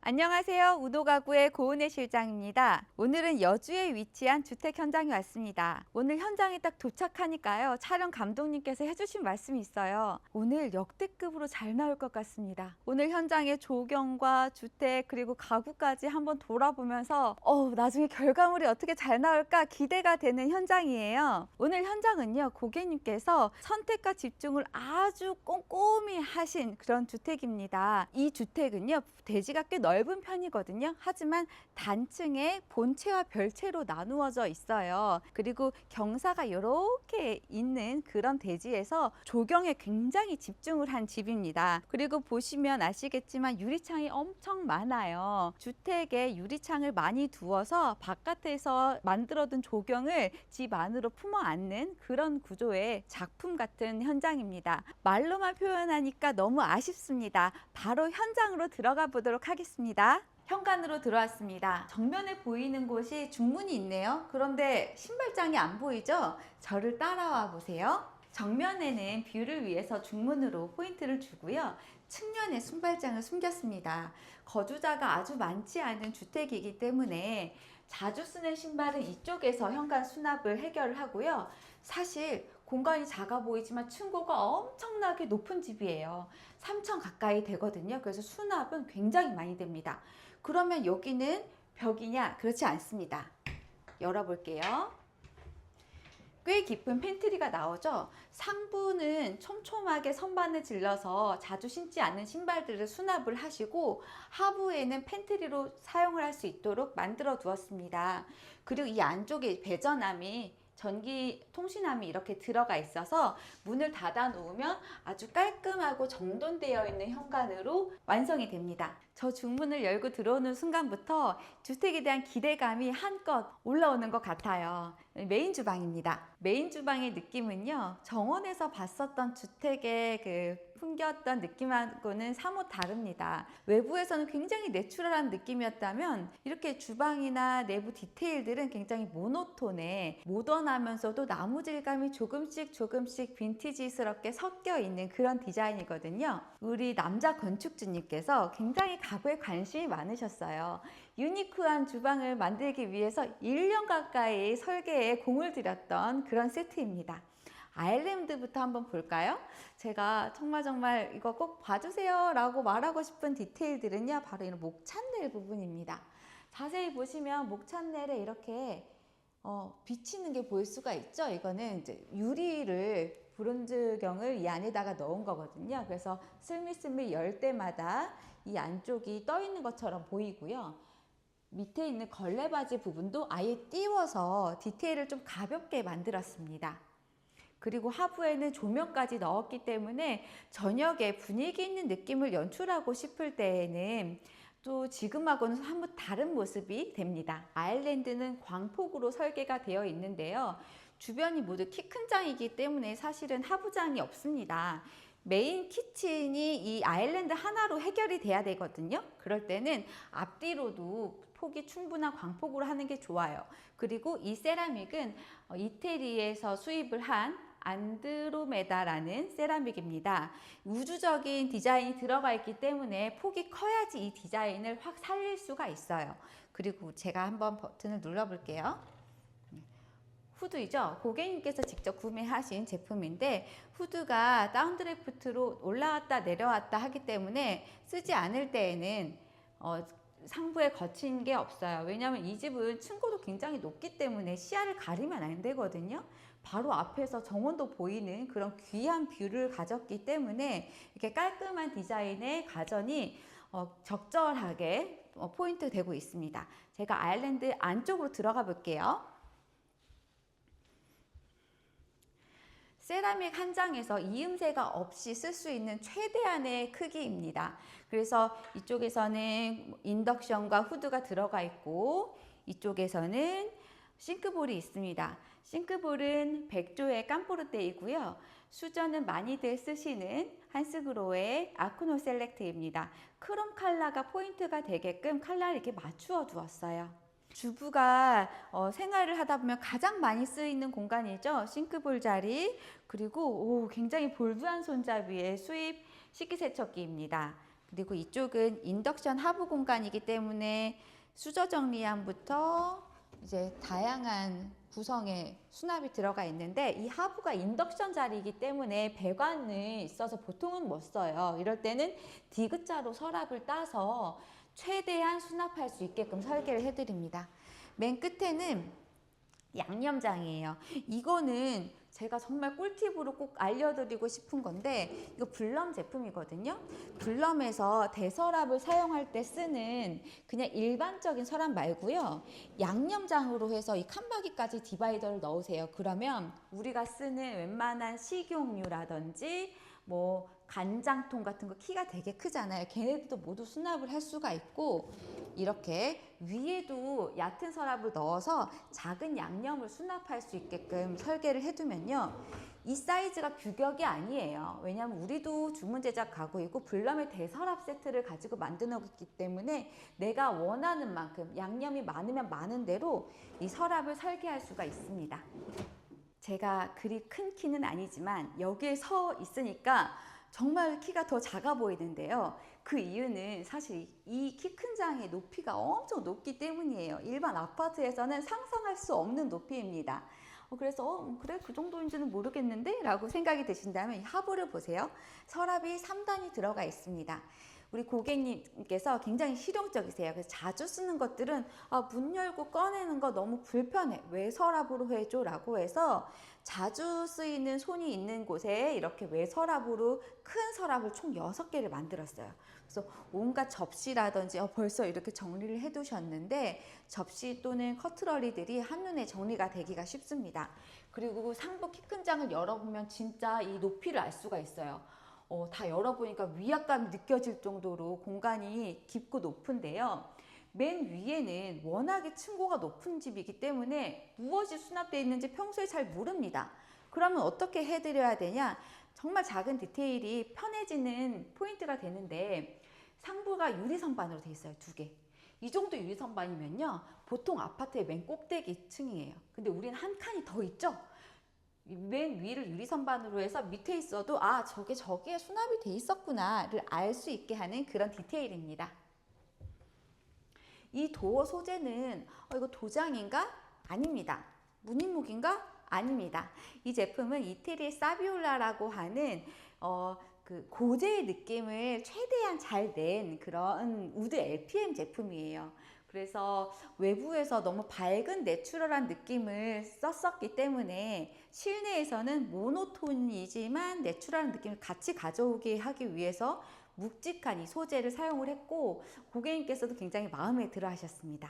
안녕하세요. 우도가구의 고은혜 실장입니다. 오늘은 여주에 위치한 주택 현장에 왔습니다. 오늘 현장에 딱 도착하니까요. 촬영 감독님께서 해주신 말씀이 있어요. 오늘 역대급으로 잘 나올 것 같습니다. 오늘 현장의 조경과 주택 그리고 가구까지 한번 돌아보면서 나중에 결과물이 어떻게 잘 나올까 기대가 되는 현장이에요. 오늘 현장은요. 고객님께서 선택과 집중을 아주 꼼꼼히 하신 그런 주택입니다. 이 주택은요. 대지가 꽤 넓은 편이거든요. 하지만 단층에 본체와 별채로 나누어져 있어요. 그리고 경사가 이렇게 있는 그런 대지에서 조경에 굉장히 집중을 한 집입니다. 그리고 보시면 아시겠지만 유리창이 엄청 많아요. 주택에 유리창을 많이 두어서 바깥에서 만들어둔 조경을 집 안으로 품어 안는 그런 구조의 작품 같은 현장입니다. 말로만 표현하니까 너무 아쉽습니다. 바로 현장으로 들어가 보도록 하겠습니다. 현관으로 들어왔습니다. 정면에 보이는 곳이 중문이 있네요. 그런데 신발장이 안 보이죠? 저를 따라와 보세요. 정면에는 뷰를 위해서 중문으로 포인트를 주고요. 측면에 신발장을 숨겼습니다. 거주자가 아주 많지 않은 주택이기 때문에 자주 쓰는 신발은 이쪽에서 현관 수납을 해결을 하고요. 사실 공간이 작아 보이지만 층고가 엄청나게 높은 집이에요. 3층 가까이 되거든요. 그래서 수납은 굉장히 많이 됩니다. 그러면 여기는 벽이냐? 그렇지 않습니다. 열어볼게요. 꽤 깊은 팬트리가 나오죠. 상부는 촘촘하게 선반을 질러서 자주 신지 않는 신발들을 수납을 하시고 하부에는 팬트리로 사용을 할 수 있도록 만들어 두었습니다. 그리고 이 안쪽에 배전함이 전기 통신함이 이렇게 들어가 있어서 문을 닫아 놓으면 아주 깔끔하고 정돈되어 있는 현관으로 완성이 됩니다. 저 중문을 열고 들어오는 순간부터 주택에 대한 기대감이 한껏 올라오는 것 같아요. 메인 주방입니다. 메인 주방의 느낌은요, 정원에서 봤었던 주택의 그 풍겼던 느낌하고는 사뭇 다릅니다. 외부에서는 굉장히 내추럴한 느낌이었다면 이렇게 주방이나 내부 디테일들은 굉장히 모노톤에 모던하면서도 나무 질감이 조금씩 빈티지스럽게 섞여 있는 그런 디자인이거든요. 우리 남자 건축주님께서 굉장히 가구에 관심이 많으셨어요. 유니크한 주방을 만들기 위해서 1년 가까이 설계에 공을 들였던 그런 세트입니다. 아일랜드부터 한번 볼까요? 제가 정말 이거 꼭 봐주세요 라고 말하고 싶은 디테일들은요, 바로 이런 목찬넬 부분입니다. 자세히 보시면 목찬넬에 이렇게 비치는 게 보일 수가 있죠. 이거는 이제 유리를 브론즈경을 이 안에다가 넣은 거거든요. 그래서 슬미슬미 열 때마다 이 안쪽이 떠 있는 것처럼 보이고요. 밑에 있는 걸레바지 부분도 아예 띄워서 디테일을 좀 가볍게 만들었습니다. 그리고 하부에는 조명까지 넣었기 때문에 저녁에 분위기 있는 느낌을 연출하고 싶을 때에는 또 지금하고는 한번 다른 모습이 됩니다. 아일랜드는 광폭으로 설계가 되어 있는데요. 주변이 모두 키 큰 장이기 때문에 사실은 하부장이 없습니다. 메인 키친이 이 아일랜드 하나로 해결이 돼야 되거든요. 그럴 때는 앞뒤로도 폭이 충분한 광폭으로 하는 게 좋아요. 그리고 이 세라믹은 이태리에서 수입을 한 안드로메다라는 세라믹입니다. 우주적인 디자인이 들어가 있기 때문에 폭이 커야지 이 디자인을 확 살릴 수가 있어요. 그리고 제가 한번 버튼을 눌러 볼게요. 후드이죠. 고객님께서 직접 구매하신 제품인데 후드가 다운드래프트로 올라왔다 내려왔다 하기 때문에 쓰지 않을 때에는 상부에 거친 게 없어요. 왜냐하면 이 집은 층고도 굉장히 높기 때문에 시야를 가리면 안 되거든요. 바로 앞에서 정원도 보이는 그런 귀한 뷰를 가졌기 때문에 이렇게 깔끔한 디자인의 가전이 적절하게 포인트 되고 있습니다. 제가 아일랜드 안쪽으로 들어가 볼게요. 세라믹 한 장에서 이음새가 없이 쓸 수 있는 최대한의 크기입니다. 그래서 이쪽에서는 인덕션과 후드가 들어가 있고 이쪽에서는 싱크볼이 있습니다. 싱크볼은 백조의 깜포르테이고요. 수전은 많이들 쓰시는 한스그로의 아쿠노 셀렉트입니다. 크롬 컬러가 포인트가 되게끔 컬러를 이렇게 맞추어 두었어요. 주부가 생활을 하다 보면 가장 많이 쓰이는 공간이죠. 싱크볼 자리, 그리고 굉장히 볼드한 손잡이의 수입 식기세척기입니다. 그리고 이쪽은 인덕션 하부 공간이기 때문에 수저 정리함부터 이제 다양한 구성의 수납이 들어가 있는데, 이 하부가 인덕션 자리이기 때문에 배관이 있어서 보통은 못 써요. 이럴 때는 디귿자로 서랍을 따서 최대한 수납할 수 있게끔 설계를 해드립니다. 맨 끝에는 양념장이에요. 이거는 제가 정말 꿀팁으로 꼭 알려드리고 싶은 건데, 이거 블럼 제품이거든요. 블럼에서 대서랍을 사용할 때 쓰는 그냥 일반적인 서랍 말고요, 양념장으로 해서 이 칸막이까지 디바이더를 넣으세요. 그러면 우리가 쓰는 웬만한 식용유라든지 뭐 간장통 같은 거 키가 되게 크잖아요. 걔네들도 모두 수납을 할 수가 있고, 이렇게 위에도 얕은 서랍을 넣어서 작은 양념을 수납할 수 있게끔 설계를 해두면요, 이 사이즈가 규격이 아니에요. 왜냐하면 우리도 주문 제작 가구이고 블럼의 대서랍 세트를 가지고 만들어 놓기 때문에 내가 원하는 만큼 양념이 많으면 많은 대로 이 서랍을 설계할 수가 있습니다. 제가 그리 큰 키는 아니지만 여기에 서 있으니까 정말 키가 더 작아 보이는데요. 그 이유는 사실 이 키 큰 장의 높이가 엄청 높기 때문이에요. 일반 아파트에서는 상상할 수 없는 높이입니다. 그래서 그래 그 정도인지는 모르겠는데 라고 생각이 드신다면 이 하부를 보세요. 서랍이 3단이 들어가 있습니다. 우리 고객님께서 굉장히 실용적이세요. 그래서 자주 쓰는 것들은 문 열고 꺼내는 거 너무 불편해, 왜 서랍으로 해줘? 라고 해서 자주 쓰이는 손이 있는 곳에 이렇게 외 서랍으로 큰 서랍을 총 6개를 만들었어요. 그래서 온갖 접시라든지 벌써 이렇게 정리를 해 두셨는데, 접시 또는 커트러리들이 한눈에 정리가 되기가 쉽습니다. 그리고 상부 키 큰 장을 열어보면 진짜 이 높이를 알 수가 있어요. 다 열어보니까 위압감이 느껴질 정도로 공간이 깊고 높은데요. 맨 위에는 워낙에 층고가 높은 집이기 때문에 무엇이 수납되어 있는지 평소에 잘 모릅니다. 그러면 어떻게 해드려야 되냐? 정말 작은 디테일이 편해지는 포인트가 되는데, 상부가 유리선반으로 되어 있어요. 2개. 이 정도 유리선반이면요, 보통 아파트의 맨 꼭대기 층이에요. 근데 우리는 한 칸이 더 있죠? 맨 위를 유리선반으로 해서 밑에 있어도 저기에 수납이 돼 있었구나를 알 수 있게 하는 그런 디테일입니다. 이 도어 소재는 이거 도장인가? 아닙니다. 무늬목인가? 아닙니다. 이 제품은 이태리의 사비올라라고 하는 그 고제의 느낌을 최대한 잘 낸 그런 우드 LPM 제품이에요. 그래서 외부에서 너무 밝은 내추럴한 느낌을 썼었기 때문에 실내에서는 모노톤이지만 내추럴한 느낌을 같이 가져오게 하기 위해서 묵직한 이 소재를 사용을 했고, 고객님께서도 굉장히 마음에 들어 하셨습니다.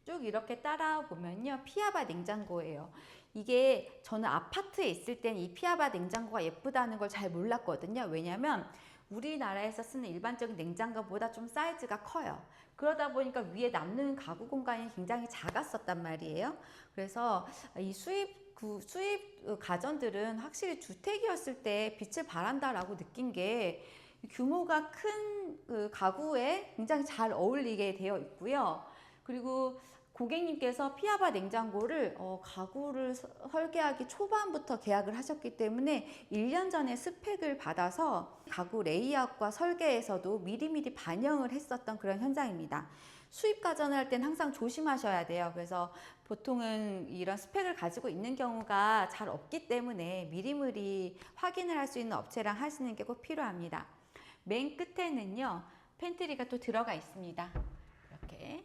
쭉 이렇게 따라 보면요, 피아바 냉장고예요. 이게 저는 아파트에 있을 땐 이 피아바 냉장고가 예쁘다는 걸 잘 몰랐거든요. 왜냐면 우리나라에서 쓰는 일반적인 냉장고보다 좀 사이즈가 커요. 그러다 보니까 위에 남는 가구 공간이 굉장히 작았었단 말이에요. 그래서 이 수입 가전들은 확실히 주택이었을 때 빛을 발한다라고 느낀 게, 규모가 큰 그 가구에 굉장히 잘 어울리게 되어 있고요. 그리고 고객님께서 피아바 냉장고를 가구를 설계하기 초반부터 계약을 하셨기 때문에 1년 전에 스펙을 받아서 가구 레이아웃과 설계에서도 미리미리 반영을 했었던 그런 현장입니다. 수입 가전을 할 땐 항상 조심하셔야 돼요. 그래서 보통은 이런 스펙을 가지고 있는 경우가 잘 없기 때문에 미리미리 확인을 할 수 있는 업체랑 하시는 게 꼭 필요합니다. 맨 끝에는요, 팬트리가 또 들어가 있습니다. 이렇게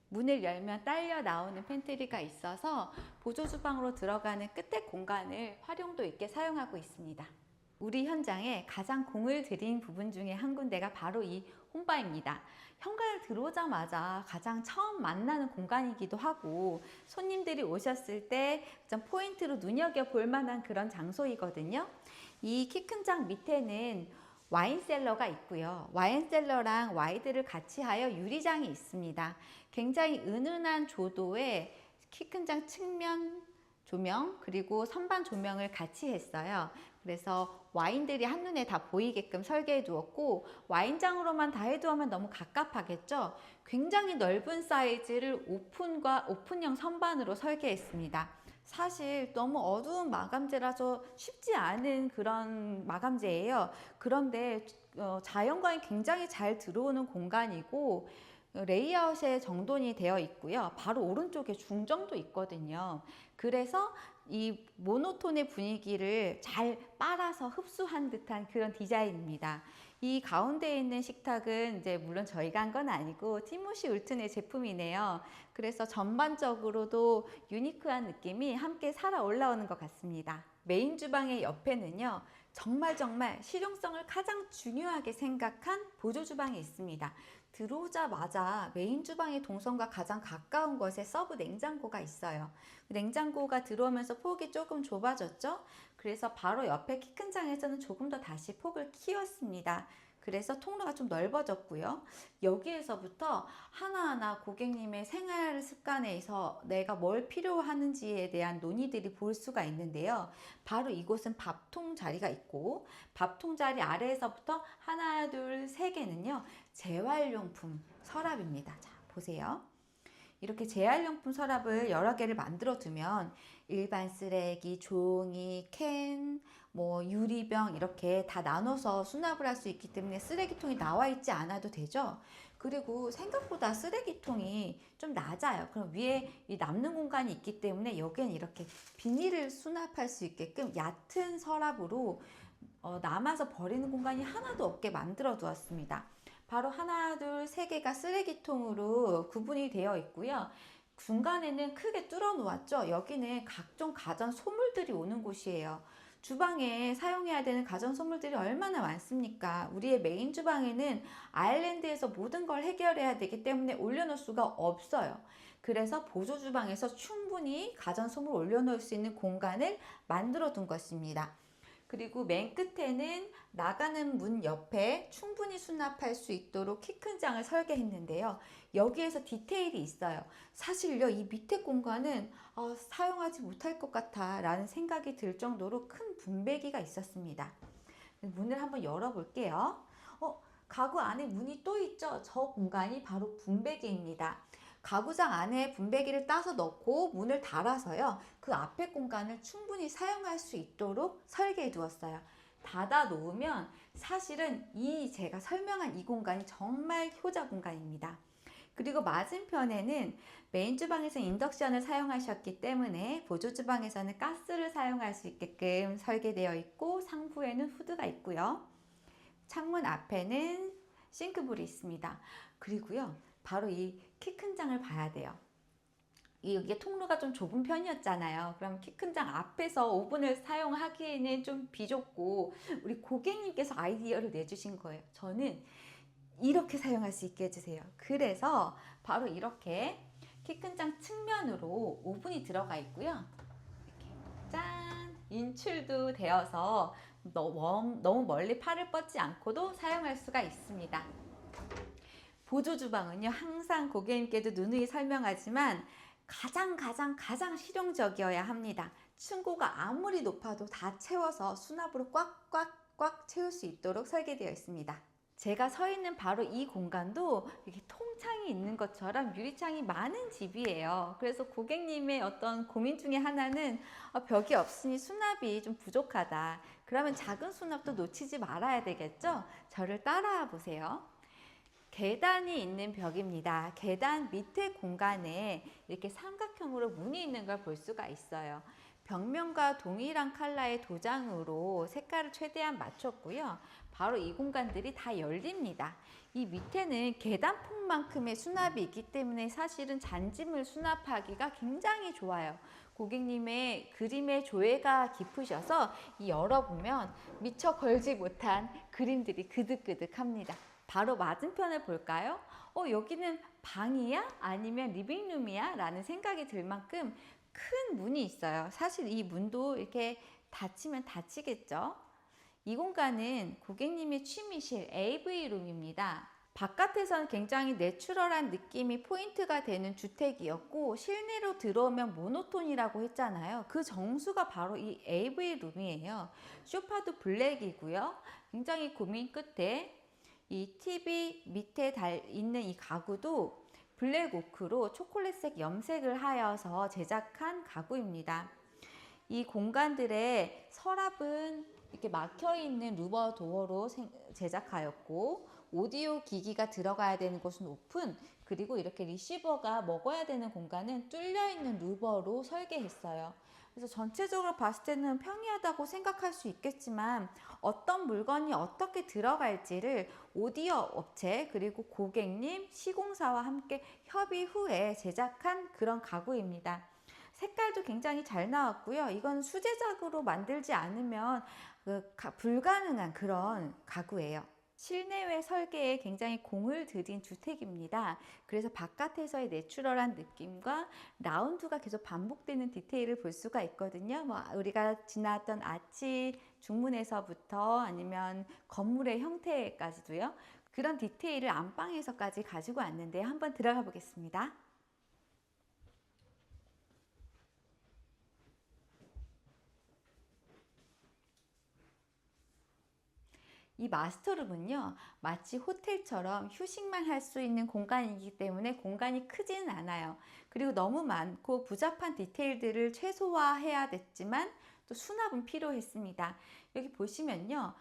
문을 열면 딸려 나오는 팬트리가 있어서 보조 주방으로 들어가는 끝에 공간을 활용도 있게 사용하고 있습니다. 우리 현장에 가장 공을 들인 부분 중에 한 군데가 바로 이 홈바입니다. 현관을 들어오자마자 가장 처음 만나는 공간이기도 하고, 손님들이 오셨을 때 좀 포인트로 눈여겨볼 만한 그런 장소이거든요. 이 키 큰 장 밑에는 와인셀러가 있고요. 와인셀러랑 와이드를 같이 하여 유리장이 있습니다. 굉장히 은은한 조도의 키 큰 장 측면 조명, 그리고 선반 조명을 같이 했어요. 그래서 와인들이 한눈에 다 보이게끔 설계해 두었고, 와인장으로만 다 해두면 너무 갑갑하겠죠? 굉장히 넓은 사이즈를 오픈형 선반으로 설계했습니다. 사실 너무 어두운 마감재라서 쉽지 않은 그런 마감재예요. 그런데 자연광이 굉장히 잘 들어오는 공간이고 레이아웃에 정돈이 되어 있고요. 바로 오른쪽에 중정도 있거든요. 그래서 이 모노톤의 분위기를 잘 빨아서 흡수한 듯한 그런 디자인입니다. 이 가운데에 있는 식탁은 이제 물론 저희가 한 건 아니고 티모시 울튼의 제품이네요. 그래서 전반적으로도 유니크한 느낌이 함께 살아 올라오는 것 같습니다. 메인 주방의 옆에는요, 정말 실용성을 가장 중요하게 생각한 보조 주방이 있습니다. 들어오자마자 메인 주방의 동선과 가장 가까운 곳에 서브 냉장고가 있어요. 냉장고가 들어오면서 폭이 조금 좁아졌죠? 그래서 바로 옆에 키 큰 장에서는 조금 더 다시 폭을 키웠습니다. 그래서 통로가 좀 넓어졌고요. 여기에서부터 하나하나 고객님의 생활 습관에서 내가 뭘 필요하는지에 대한 논의들이 볼 수가 있는데요. 바로 이곳은 밥통 자리가 있고, 밥통 자리 아래에서부터 하나, 둘, 세 개는요, 재활용품 서랍입니다. 자, 보세요. 이렇게 재활용품 서랍을 여러 개를 만들어 두면 일반 쓰레기, 종이, 캔, 유리병 이렇게 다 나눠서 수납을 할 수 있기 때문에 쓰레기통이 나와 있지 않아도 되죠. 그리고 생각보다 쓰레기통이 좀 낮아요. 그럼 위에 이 남는 공간이 있기 때문에 여기는 이렇게 비닐을 수납할 수 있게끔 얕은 서랍으로 남아서 버리는 공간이 하나도 없게 만들어 두었습니다. 바로 하나, 둘, 세 개가 쓰레기통으로 구분이 되어 있고요. 중간에는 크게 뚫어 놓았죠. 여기는 각종 가전 소물들이 오는 곳이에요. 주방에 사용해야 되는 가전 소물들이 얼마나 많습니까? 우리의 메인 주방에는 아일랜드에서 모든 걸 해결해야 되기 때문에 올려놓을 수가 없어요. 그래서 보조 주방에서 충분히 가전 소물 올려놓을 수 있는 공간을 만들어 둔 것입니다. 그리고 맨 끝에는 나가는 문 옆에 충분히 수납할 수 있도록 키 큰 장을 설계했는데요. 여기에서 디테일이 있어요. 사실요, 이 밑에 공간은 사용하지 못할 것 같아 라는 생각이 들 정도로 큰 분배기가 있었습니다. 문을 한번 열어볼게요. 가구 안에 문이 또 있죠? 저 공간이 바로 분배기입니다. 가구장 안에 분배기를 따서 넣고 문을 달아서요, 그 앞에 공간을 충분히 사용할 수 있도록 설계해 두었어요. 닫아 놓으면 사실은 제가 설명한 이 공간이 정말 효자 공간입니다. 그리고 맞은편에는 메인 주방에서 인덕션을 사용하셨기 때문에 보조 주방에서는 가스를 사용할 수 있게끔 설계되어 있고, 상부에는 후드가 있고요. 창문 앞에는 싱크볼이 있습니다. 그리고요, 바로 이 키 큰 장을 봐야 돼요. 이게 통로가 좀 좁은 편이었잖아요. 그럼 키 큰 장 앞에서 오븐을 사용하기에는 좀 비좁고, 우리 고객님께서 아이디어를 내주신 거예요. 저는 이렇게 사용할 수 있게 해주세요. 그래서 바로 이렇게 키 큰 장 측면으로 오븐이 들어가 있고요. 이렇게 짠! 인출도 되어서 너무 멀리 팔을 뻗지 않고도 사용할 수가 있습니다. 보조 주방은요, 항상 고객님께도 누누이 설명하지만 가장 실용적이어야 합니다. 층고가 아무리 높아도 다 채워서 수납으로 꽉꽉꽉 채울 수 있도록 설계되어 있습니다. 제가 서 있는 바로 이 공간도 이렇게 통창이 있는 것처럼 유리창이 많은 집이에요. 그래서 고객님의 어떤 고민 중에 하나는 벽이 없으니 수납이 좀 부족하다. 그러면 작은 수납도 놓치지 말아야 되겠죠? 저를 따라와 보세요. 계단이 있는 벽입니다. 계단 밑에 공간에 이렇게 삼각형으로 문이 있는 걸 볼 수가 있어요. 벽면과 동일한 컬러의 도장으로 색깔을 최대한 맞췄고요. 바로 이 공간들이 다 열립니다. 이 밑에는 계단폭만큼의 수납이 있기 때문에 사실은 잔짐을 수납하기가 굉장히 좋아요. 고객님의 그림의 조예가 깊으셔서 열어보면 미처 걸지 못한 그림들이 그득그득합니다. 바로 맞은편을 볼까요? 여기는 방이야? 아니면 리빙룸이야? 라는 생각이 들 만큼 큰 문이 있어요. 사실 이 문도 이렇게 닫히면 닫히겠죠? 이 공간은 고객님의 취미실 AV룸입니다. 바깥에서는 굉장히 내추럴한 느낌이 포인트가 되는 주택이었고, 실내로 들어오면 모노톤이라고 했잖아요. 그 정수가 바로 이 AV룸이에요. 소파도 블랙이고요. 굉장히 고민 끝에 이 TV 밑에 있는 이 가구도 블랙 오크로 초콜릿색 염색을 하여서 제작한 가구입니다. 이 공간들의 서랍은 이렇게 막혀 있는 루버 도어로 제작하였고, 오디오 기기가 들어가야 되는 곳은 오픈, 그리고 이렇게 리시버가 먹어야 되는 공간은 뚫려 있는 루버로 설계했어요. 그래서 전체적으로 봤을 때는 평이하다고 생각할 수 있겠지만, 어떤 물건이 어떻게 들어갈지를 오디오 업체 그리고 고객님, 시공사와 함께 협의 후에 제작한 그런 가구입니다. 색깔도 굉장히 잘 나왔고요. 이건 수제작으로 만들지 않으면 불가능한 그런 가구예요. 실내외 설계에 굉장히 공을 들인 주택입니다. 그래서 바깥에서의 내추럴한 느낌과 라운드가 계속 반복되는 디테일을 볼 수가 있거든요. 뭐 우리가 지나왔던 아치 중문에서부터 아니면 건물의 형태까지도요. 그런 디테일을 안방에서까지 가지고 왔는데 한번 들어가 보겠습니다. 이 마스터룸은요, 마치 호텔처럼 휴식만 할 수 있는 공간이기 때문에 공간이 크지는 않아요. 그리고 너무 많고 부잡한 디테일들을 최소화해야 됐지만 또 수납은 필요했습니다. 여기 보시면요,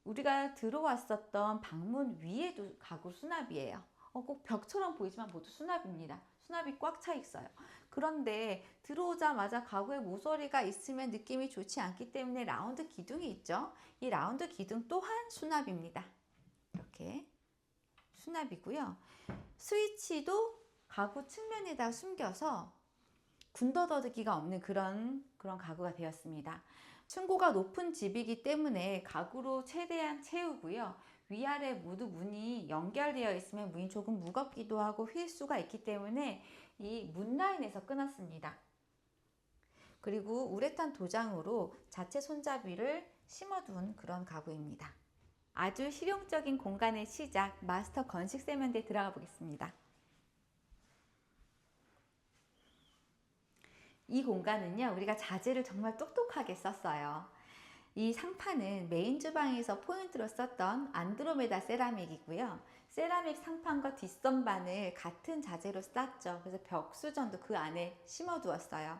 우리가 들어왔었던 방문 위에도 가구 수납이에요. 꼭 벽처럼 보이지만 모두 수납입니다. 수납이 꽉 차 있어요. 그런데 들어오자마자 가구에 모서리가 있으면 느낌이 좋지 않기 때문에 라운드 기둥이 있죠. 이 라운드 기둥 또한 수납입니다. 이렇게 수납이고요. 스위치도 가구 측면에다 숨겨서 군더더기가 없는 그런 가구가 되었습니다. 층고가 높은 집이기 때문에 가구로 최대한 채우고요. 위아래 모두 문이 연결되어 있으면 문이 조금 무겁기도 하고 휠 수가 있기 때문에 이 문 라인에서 끊었습니다. 그리고 우레탄 도장으로 자체 손잡이를 심어둔 그런 가구입니다. 아주 실용적인 공간의 시작, 마스터 건식 세면대에 들어가 보겠습니다. 이 공간은요, 우리가 자재를 정말 똑똑하게 썼어요. 이 상판은 메인 주방에서 포인트로 썼던 안드로메다 세라믹이고요. 세라믹 상판과 뒷선반을 같은 자재로 쌌죠. 그래서 벽 수전도 그 안에 심어 두었어요.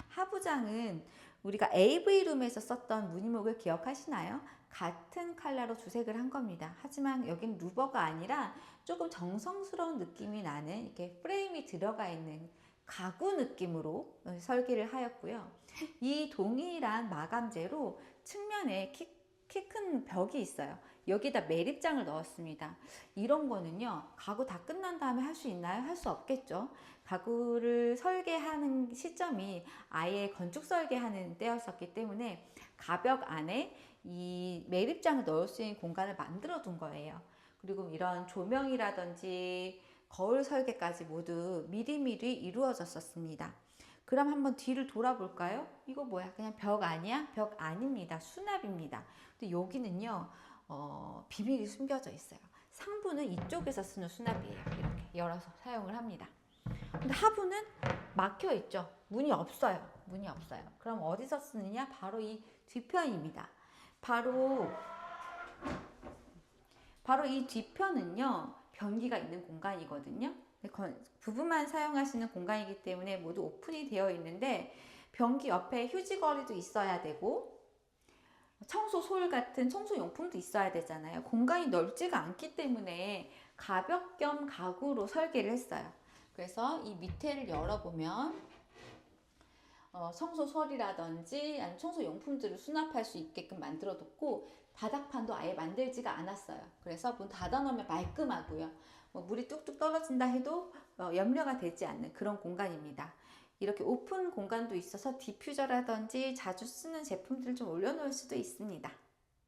하부장은 우리가 AV룸에서 썼던 무늬목을 기억하시나요? 같은 컬러로 주색을 한 겁니다. 하지만 여긴 루버가 아니라 조금 정성스러운 느낌이 나는 이렇게 프레임이 들어가 있는 가구 느낌으로 설계를 하였고요. 이 동일한 마감재로 측면에 키 큰 벽이 있어요. 여기다 매립장을 넣었습니다. 이런 거는요, 가구 다 끝난 다음에 할 수 있나요? 할 수 없겠죠. 가구를 설계하는 시점이 아예 건축 설계하는 때였었기 때문에 가벽 안에 이 매립장을 넣을 수 있는 공간을 만들어 둔 거예요. 그리고 이런 조명이라든지 거울 설계까지 모두 미리미리 이루어졌었습니다. 그럼 한번 뒤를 돌아볼까요? 이거 뭐야? 그냥 벽 아니야? 벽 아닙니다. 수납입니다. 근데 여기는요, 비밀이 숨겨져 있어요. 상부는 이쪽에서 쓰는 수납이에요. 이렇게 열어서 사용을 합니다. 근데 하부는 막혀 있죠. 문이 없어요. 문이 없어요. 그럼 어디서 쓰느냐? 바로 이 뒤편입니다. 바로 이 뒤편은요, 변기가 있는 공간이거든요. 부부만 사용하시는 공간이기 때문에 모두 오픈이 되어 있는데, 변기 옆에 휴지거리도 있어야 되고 청소솔 같은 청소용품도 있어야 되잖아요. 공간이 넓지가 않기 때문에 가벽 겸 가구로 설계를 했어요. 그래서 이 밑에를 열어보면 청소솔이라든지 아니면 청소용품들을 수납할 수 있게끔 만들어 뒀고, 바닥판도 아예 만들지가 않았어요. 그래서 문 닫아놓으면 말끔하고요. 물이 뚝뚝 떨어진다 해도 염려가 되지 않는 그런 공간입니다. 이렇게 오픈 공간도 있어서 디퓨저라든지 자주 쓰는 제품들을 좀 올려놓을 수도 있습니다.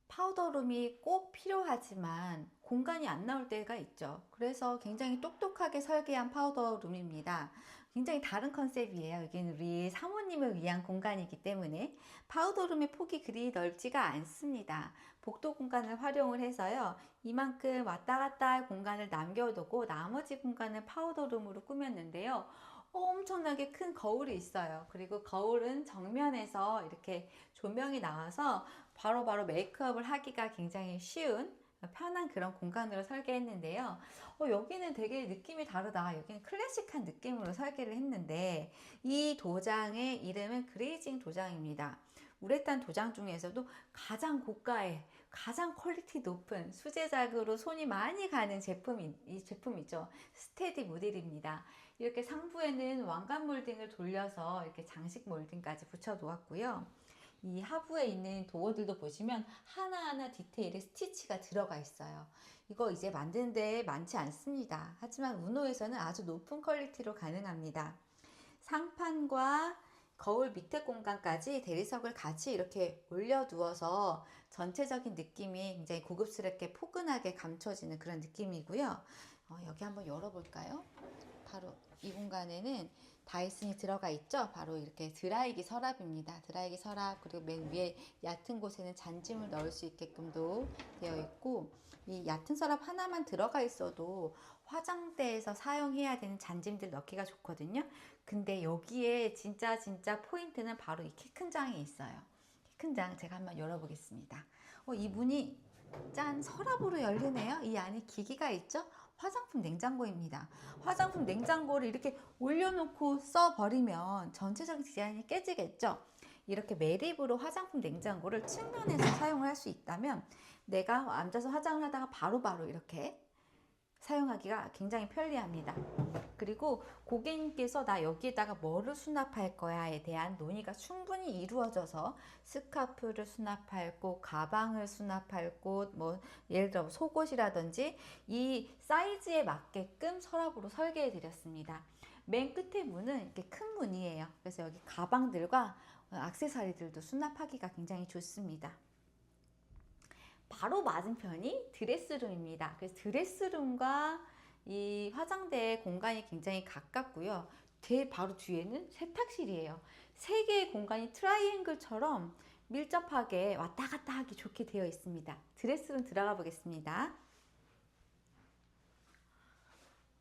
파우더룸이 꼭 필요하지만 공간이 안 나올 때가 있죠. 그래서 굉장히 똑똑하게 설계한 파우더룸입니다. 굉장히 다른 컨셉이에요. 여기는 우리 사모님을 위한 공간이기 때문에 파우더룸의 폭이 그리 넓지가 않습니다. 복도 공간을 활용을 해서요, 이만큼 왔다 갔다 할 공간을 남겨두고 나머지 공간을 파우더룸으로 꾸몄는데요. 엄청나게 큰 거울이 있어요. 그리고 거울은 정면에서 이렇게 조명이 나와서 바로바로 메이크업을 하기가 굉장히 쉬운 편한 그런 공간으로 설계했는데요. 여기는 되게 느낌이 다르다. 여기는 클래식한 느낌으로 설계를 했는데, 이 도장의 이름은 그레이징 도장입니다. 우레탄 도장 중에서도 가장 고가의 가장 퀄리티 높은 수제작으로 손이 많이 가는 이 제품이죠. 스테디 모델입니다. 이렇게 상부에는 왕관 몰딩을 돌려서 이렇게 장식 몰딩까지 붙여 놓았고요. 이 하부에 있는 도어들도 보시면 하나하나 디테일에 스티치가 들어가 있어요. 이거 이제 만드는데 많지 않습니다. 하지만 우노에서는 아주 높은 퀄리티로 가능합니다. 상판과 거울 밑에 공간까지 대리석을 같이 이렇게 올려두어서 전체적인 느낌이 굉장히 고급스럽게 포근하게 감춰지는 그런 느낌이고요. 여기 한번 열어볼까요? 바로 이 공간에는 다이슨이 들어가 있죠. 바로 이렇게 드라이기 서랍입니다. 드라이기 서랍, 그리고 맨 위에 얕은 곳에는 잔짐을 넣을 수 있게끔도 되어 있고, 이 얕은 서랍 하나만 들어가 있어도 화장대에서 사용해야 되는 잔짐들 넣기가 좋거든요. 근데 여기에 진짜 포인트는 바로 이 키 큰 장이 있어요. 키 큰 장 제가 한번 열어보겠습니다. 이 문이 짠, 서랍으로 열리네요. 이 안에 기기가 있죠. 화장품 냉장고입니다. 화장품 냉장고를 이렇게 올려놓고 써버리면 전체적인 디자인이 깨지겠죠. 이렇게 매립으로 화장품 냉장고를 측면에서 사용을 할 수 있다면 내가 앉아서 화장을 하다가 바로바로 이렇게 사용하기가 굉장히 편리합니다. 그리고 고객님께서 나 여기에다가 뭐를 수납할 거야에 대한 논의가 충분히 이루어져서 스카프를 수납할 곳, 가방을 수납할 곳, 뭐 예를 들어 속옷이라든지 이 사이즈에 맞게끔 서랍으로 설계해 드렸습니다. 맨 끝에 문은 이렇게 큰 문이에요. 그래서 여기 가방들과 액세서리들도 수납하기가 굉장히 좋습니다. 바로 맞은편이 드레스룸입니다. 그래서 드레스룸과 이 화장대 공간이 굉장히 가깝고요. 바로 뒤에는 세탁실이에요. 세 개의 공간이 트라이앵글처럼 밀접하게 왔다 갔다 하기 좋게 되어 있습니다. 드레스룸 들어가 보겠습니다.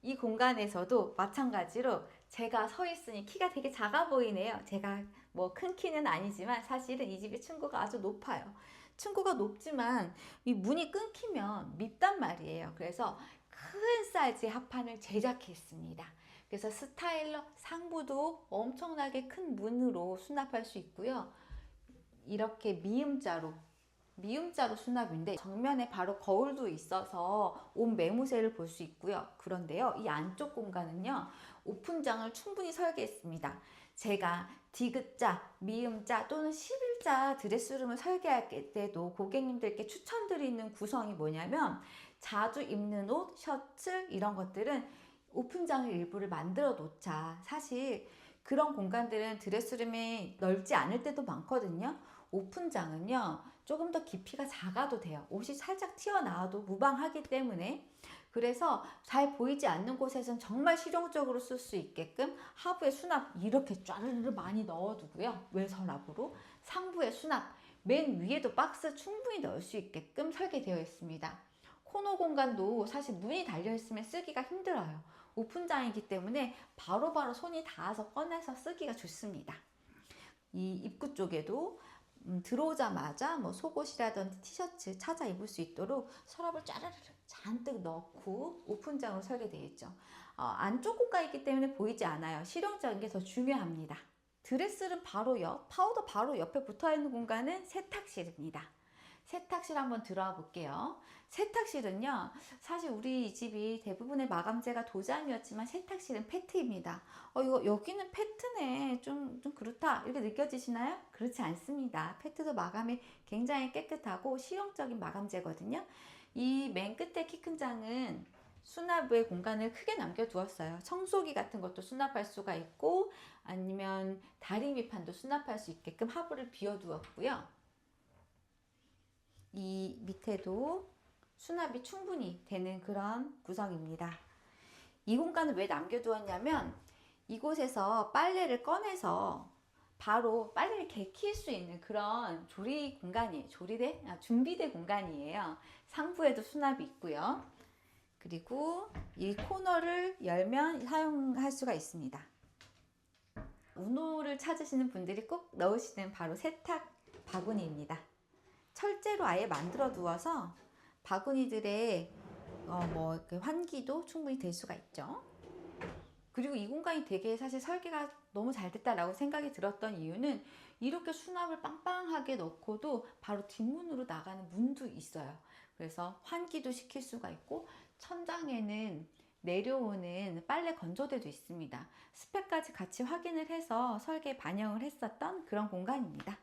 이 공간에서도 마찬가지로 제가 서 있으니 키가 되게 작아 보이네요. 제가 뭐 큰 키는 아니지만 사실은 이 집의 층고가 아주 높아요. 층고가 높지만 이 문이 끊기면 밉단 말이에요. 그래서 큰 사이즈의 합판을 제작했습니다. 그래서 스타일러 상부도 엄청나게 큰 문으로 수납할 수 있고요. 이렇게 미음자로 수납인데 정면에 바로 거울도 있어서 옷 매무새를 볼 수 있고요. 그런데요, 이 안쪽 공간은요, 오픈장을 충분히 설계했습니다. 제가 디귿자, 미음자 또는 11자 드레스룸을 설계할 때도 고객님들께 추천드리는 구성이 뭐냐면, 자주 입는 옷, 셔츠 이런 것들은 오픈장을 일부를 만들어 놓자. 사실 그런 공간들은 드레스룸이 넓지 않을 때도 많거든요. 오픈장은요, 조금 더 깊이가 작아도 돼요. 옷이 살짝 튀어나와도 무방하기 때문에. 그래서 잘 보이지 않는 곳에서는 정말 실용적으로 쓸 수 있게끔 하부에 수납 이렇게 쫘르르 많이 넣어두고요. 외서랍으로. 상부에 수납, 맨 위에도 박스 충분히 넣을 수 있게끔 설계되어 있습니다. 코너 공간도 사실 문이 달려있으면 쓰기가 힘들어요. 오픈장이기 때문에 바로바로 손이 닿아서 꺼내서 쓰기가 좋습니다. 이 입구 쪽에도 들어오자마자 뭐 속옷이라든지 티셔츠 찾아 입을 수 있도록 서랍을 짜르르 잔뜩 넣고 오픈장으로 설계되어 있죠. 안쪽 공간이 있기 때문에 보이지 않아요. 실용적인 게 더 중요합니다. 드레스룸 바로 옆, 파우더 바로 옆에 붙어있는 공간은 세탁실입니다. 세탁실 한번 들어와 볼게요. 세탁실은요, 사실 우리 이 집이 대부분의 마감재가 도자미였지만 세탁실은 페트입니다. 여기는 페트네. 좀 그렇다. 이렇게 느껴지시나요? 그렇지 않습니다. 페트도 마감이 굉장히 깨끗하고 실용적인 마감재거든요. 이 맨 끝에 키 큰 장은 수납의 공간을 크게 남겨두었어요. 청소기 같은 것도 수납할 수가 있고, 아니면 다리미판도 수납할 수 있게끔 하부를 비워두었고요. 이 밑에도 수납이 충분히 되는 그런 구성입니다. 이 공간을 왜 남겨두었냐면, 이곳에서 빨래를 꺼내서 바로 빨래를 개킬 수 있는 그런 조리 공간이에요. 준비대 공간이에요. 상부에도 수납이 있고요. 그리고 이 코너를 열면 사용할 수가 있습니다. 우노를 찾으시는 분들이 꼭 넣으시는 바로 세탁 바구니입니다. 철제로 아예 만들어 두어서 바구니들의 환기도 충분히 될 수가 있죠. 그리고 이 공간이 되게 사실 설계가 너무 잘 됐다라고 생각이 들었던 이유는 이렇게 수납을 빵빵하게 넣고도 바로 뒷문으로 나가는 문도 있어요. 그래서 환기도 시킬 수가 있고 천장에는 내려오는 빨래 건조대도 있습니다. 스펙까지 같이 확인을 해서 설계에 반영을 했었던 그런 공간입니다.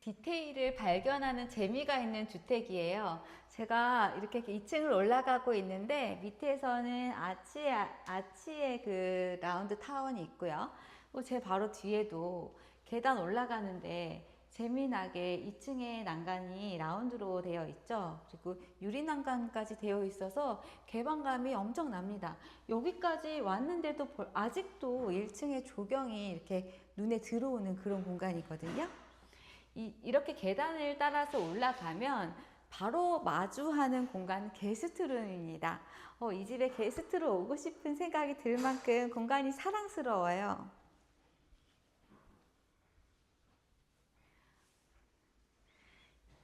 디테일을 발견하는 재미가 있는 주택이에요. 제가 이렇게 2층을 올라가고 있는데 밑에서는 아치의 그 라운드 타원이 있고요. 제 바로 뒤에도 계단 올라가는데 재미나게 2층에 난간이 라운드로 되어 있죠. 그리고 유리 난간까지 되어 있어서 개방감이 엄청납니다. 여기까지 왔는데도 아직도 1층의 조경이 이렇게 눈에 들어오는 그런 공간이거든요. 이렇게 계단을 따라서 올라가면 바로 마주하는 공간은 게스트룸입니다. 이 집에 게스트로 오고 싶은 생각이 들 만큼 공간이 사랑스러워요.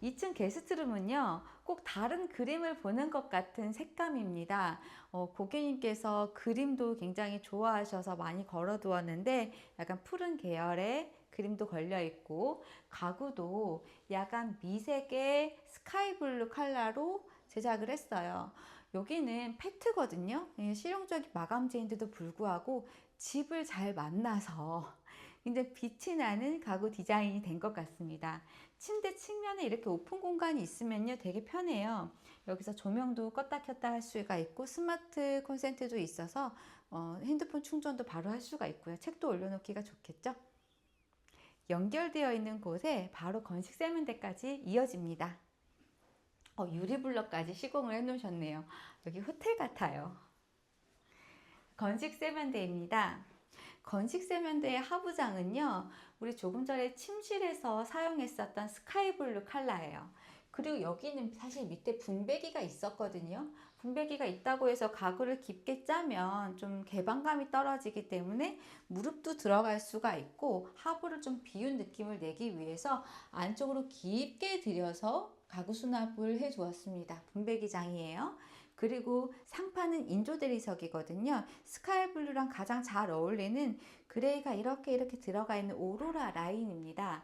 2층 게스트룸은요, 꼭 다른 그림을 보는 것 같은 색감입니다. 고객님께서 그림도 굉장히 좋아하셔서 많이 걸어두었는데 약간 푸른 계열의 그림도 걸려 있고 가구도 약간 미색의 스카이블루 컬러로 제작을 했어요. 여기는 페트거든요. 실용적인 마감재인데도 불구하고 집을 잘 만나서 굉장히 빛이 나는 가구 디자인이 된 것 같습니다. 침대 측면에 이렇게 오픈 공간이 있으면요 되게 편해요. 여기서 조명도 껐다 켰다 할 수가 있고 스마트 콘센트도 있어서 핸드폰 충전도 바로 할 수가 있고요. 책도 올려놓기가 좋겠죠. 연결되어 있는 곳에 바로 건식 세면대까지 이어집니다. 유리블럭까지 시공을 해 놓으셨네요. 여기 호텔 같아요. 건식 세면대입니다. 건식 세면대의 하부장은요, 우리 조금 전에 침실에서 사용했었던 스카이블루 컬러예요. 그리고 여기는 사실 밑에 분배기가 있었거든요. 분배기가 있다고 해서 가구를 깊게 짜면 좀 개방감이 떨어지기 때문에 무릎도 들어갈 수가 있고 하부를 좀 비운 느낌을 내기 위해서 안쪽으로 깊게 들여서 가구 수납을 해 주었습니다. 분배기장이에요. 그리고 상판은 인조 대리석이거든요. 스카이블루랑 가장 잘 어울리는 그레이가 이렇게 들어가 있는 오로라 라인입니다.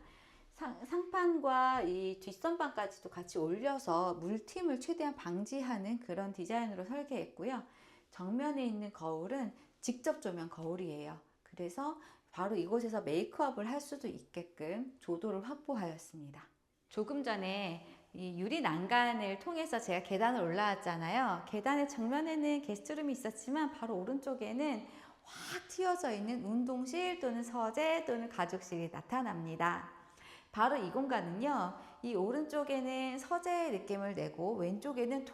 상판과 이 뒷선반까지도 같이 올려서 물팀을 최대한 방지하는 그런 디자인으로 설계했고요. 정면에 있는 거울은 직접 조명 거울이에요. 그래서 바로 이곳에서 메이크업을 할 수도 있게끔 조도를 확보하였습니다. 조금 전에 이 유리 난간을 통해서 제가 계단을 올라왔잖아요. 계단의 정면에는 게스트룸이 있었지만 바로 오른쪽에는 확 튀어져 있는 운동실 또는 서재 또는 가족실이 나타납니다. 바로 이 공간은요, 이 오른쪽에는 서재의 느낌을 내고 왼쪽에는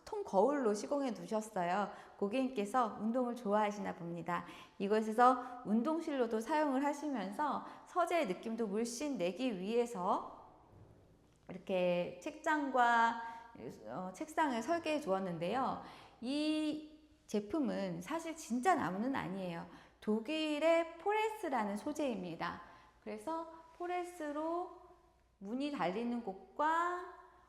통거울로 시공해 두셨어요. 고객님께서 운동을 좋아하시나 봅니다. 이곳에서 운동실로도 사용을 하시면서 서재의 느낌도 물씬 내기 위해서 이렇게 책장과 책상을 설계해 주었는데요. 이 제품은 사실 진짜 나무는 아니에요. 독일의 포레스라는 소재입니다. 그래서 포레스로 문이 달리는 곳과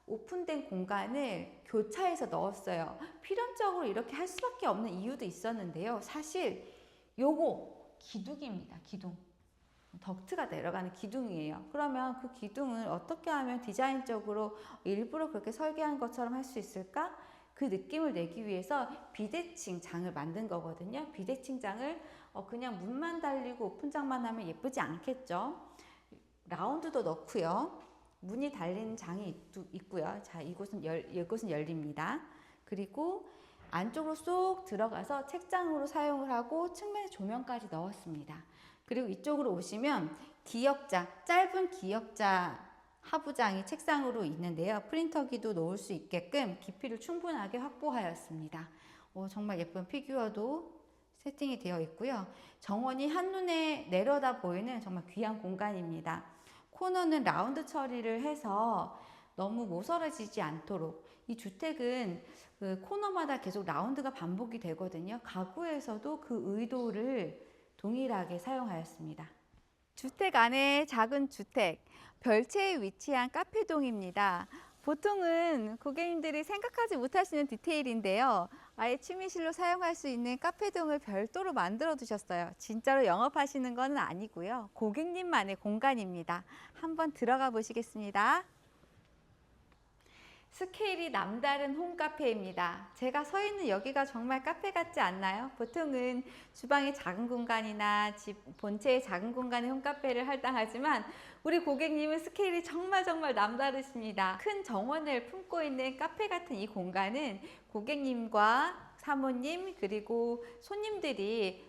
오픈된 공간을 교차해서 넣었어요. 필연적으로 이렇게 할 수밖에 없는 이유도 있었는데요. 사실 요거 기둥입니다. 기둥. 덕트가 내려가는 기둥이에요. 그러면 그 기둥을 어떻게 하면 디자인적으로 일부러 그렇게 설계한 것처럼 할 수 있을까? 그 느낌을 내기 위해서 비대칭 장을 만든 거거든요. 비대칭 장을 그냥 문만 달리고 오픈장만 하면 예쁘지 않겠죠. 라운드도 넣고요. 문이 달린 장이 있고요. 자, 이곳은 열립니다. 그리고 안쪽으로 쏙 들어가서 책장으로 사용을 하고 측면에 조명까지 넣었습니다. 그리고 이쪽으로 오시면 기역자, 짧은 기역자 하부장이 책상으로 있는데요. 프린터기도 놓을 수 있게끔 깊이를 충분하게 확보하였습니다. 정말 예쁜 피규어도 세팅이 되어 있고요. 정원이 한눈에 내려다 보이는 정말 귀한 공간입니다. 코너는 라운드 처리를 해서 너무 모서러지지 않도록, 이 주택은 그 코너마다 계속 라운드가 반복이 되거든요. 가구에서도 그 의도를 동일하게 사용하였습니다. 주택 안에 작은 주택, 별채에 위치한 카페동입니다. 보통은 고객님들이 생각하지 못하시는 디테일인데요. 아예 취미실로 사용할 수 있는 카페동을 별도로 만들어 두셨어요. 진짜로 영업하시는 건 아니고요. 고객님만의 공간입니다. 한번 들어가 보시겠습니다. 스케일이 남다른 홈카페입니다. 제가 서 있는 여기가 정말 카페 같지 않나요? 보통은 주방의 작은 공간이나 집 본체의 작은 공간의 홈카페를 할당하지만 우리 고객님은 스케일이 정말 남다르십니다. 큰 정원을 품고 있는 카페 같은 이 공간은 고객님과 사모님 그리고 손님들이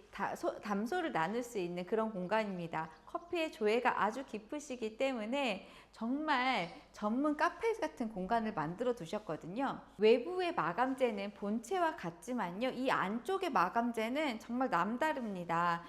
담소를 나눌 수 있는 그런 공간입니다. 커피의 조예가 아주 깊으시기 때문에 정말 전문 카페 같은 공간을 만들어 두셨거든요. 외부의 마감재는 본체와 같지만요, 이 안쪽의 마감재는 정말 남다릅니다.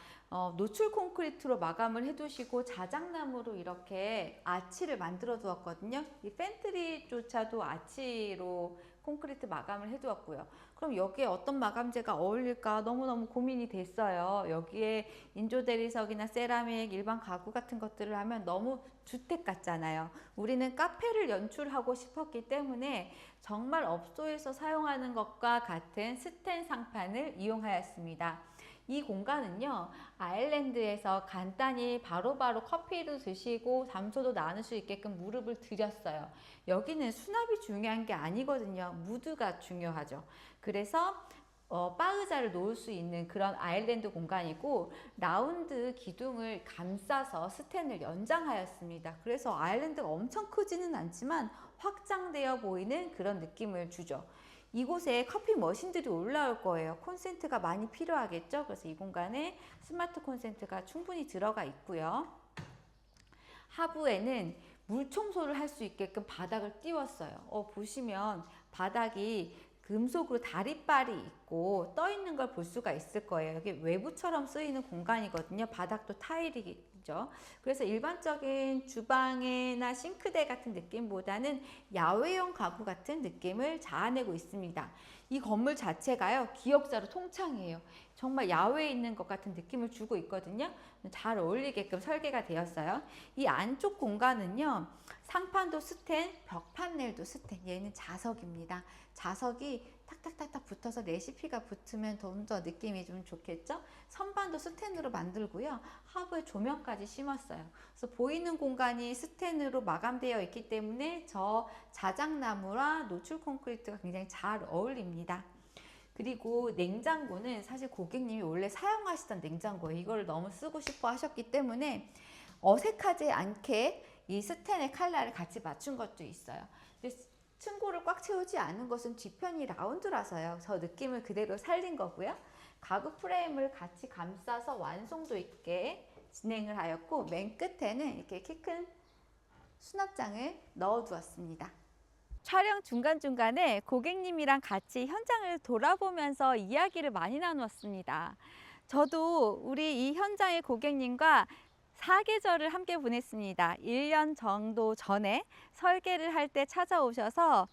노출 콘크리트로 마감을 해두시고 자작나무로 이렇게 아치를 만들어 두었거든요. 이 팬트리조차도 아치로 콘크리트 마감을 해두었고요. 그럼 여기에 어떤 마감재가 어울릴까 너무너무 고민이 됐어요. 여기에 인조 대리석이나 세라믹, 일반 가구 같은 것들을 하면 너무 주택 같잖아요. 우리는 카페를 연출하고 싶었기 때문에 정말 업소에서 사용하는 것과 같은 스텐 상판을 이용하였습니다. 이 공간은요, 아일랜드에서 간단히 바로바로 커피도 드시고 담소도 나눌 수 있게끔 무릎을 드렸어요. 여기는 수납이 중요한 게 아니거든요. 무드가 중요하죠. 그래서 바 의자를 놓을 수 있는 그런 아일랜드 공간이고, 라운드 기둥을 감싸서 스텐을 연장하였습니다. 그래서 아일랜드가 엄청 크지는 않지만 확장되어 보이는 그런 느낌을 주죠. 이곳에 커피 머신들이 올라올 거예요. 콘센트가 많이 필요하겠죠. 그래서 이 공간에 스마트 콘센트가 충분히 들어가 있고요. 하부에는 물 청소를 할 수 있게끔 바닥을 띄웠어요. 보시면 바닥이 금속으로 다리빨이 있고 떠 있는 걸 볼 수가 있을 거예요. 여기 외부처럼 쓰이는 공간이거든요. 바닥도 타일이죠. 그래서 일반적인 주방이나 싱크대 같은 느낌보다는 야외용 가구 같은 느낌을 자아내고 있습니다. 이 건물 자체가요, 기역자로 통창이에요. 정말 야외에 있는 것 같은 느낌을 주고 있거든요. 잘 어울리게끔 설계가 되었어요. 이 안쪽 공간은요, 상판도 스텐, 벽 판넬도 스텐. 얘는 자석입니다. 자석이 탁탁탁탁 붙어서 레시피가 붙으면 좀 더 느낌이 좀 좋겠죠? 선반도 스텐으로 만들고요. 하부에 조명까지 심었어요. 그래서 보이는 공간이 스텐으로 마감되어 있기 때문에 저 자작나무와 노출 콘크리트가 굉장히 잘 어울립니다. 그리고 냉장고는 사실 고객님이 원래 사용하시던 냉장고예요. 이걸 너무 쓰고 싶어 하셨기 때문에 어색하지 않게 이 스텐의 컬러를 같이 맞춘 것도 있어요. 근데 층고를 꽉 채우지 않은 것은 뒤편이 라운드라서요. 저 느낌을 그대로 살린 거고요. 가구 프레임을 같이 감싸서 완성도 있게 진행을 하였고, 맨 끝에는 이렇게 키 큰 수납장을 넣어 두었습니다. 촬영 중간중간에 고객님이랑 같이 현장을 돌아보면서 이야기를 많이 나누었습니다. 저도 우리 이 현장의 고객님과 사계절을 함께 보냈습니다. 1년 정도 전에 설계를 할 때 찾아오셔서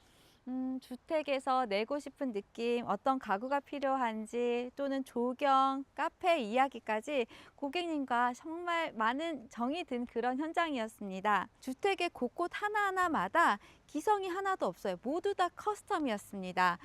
주택에서 내고 싶은 느낌, 어떤 가구가 필요한지, 또는 조경, 카페 이야기까지 고객님과 정말 많은 정이 든 그런 현장이었습니다. 주택의 곳곳 하나하나마다 기성이 하나도 없어요. 모두 다 커스텀이었습니다.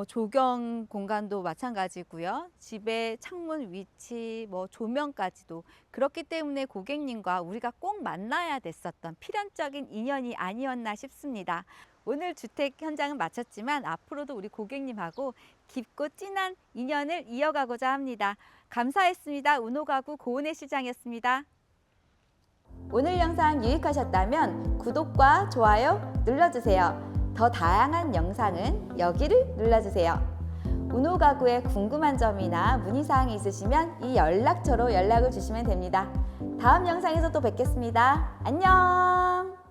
조경 공간도 마찬가지고요. 집의 창문 위치, 조명까지도. 그렇기 때문에 고객님과 우리가 꼭 만나야 됐었던 필연적인 인연이 아니었나 싶습니다. 오늘 주택 현장은 마쳤지만 앞으로도 우리 고객님하고 깊고 진한 인연을 이어가고자 합니다. 감사했습니다. 운호가구 고은혜 시장이었습니다. 오늘 영상 유익하셨다면 구독과 좋아요 눌러주세요. 더 다양한 영상은 여기를 눌러주세요. 운호가구에 궁금한 점이나 문의사항이 있으시면 이 연락처로 연락을 주시면 됩니다. 다음 영상에서 또 뵙겠습니다. 안녕.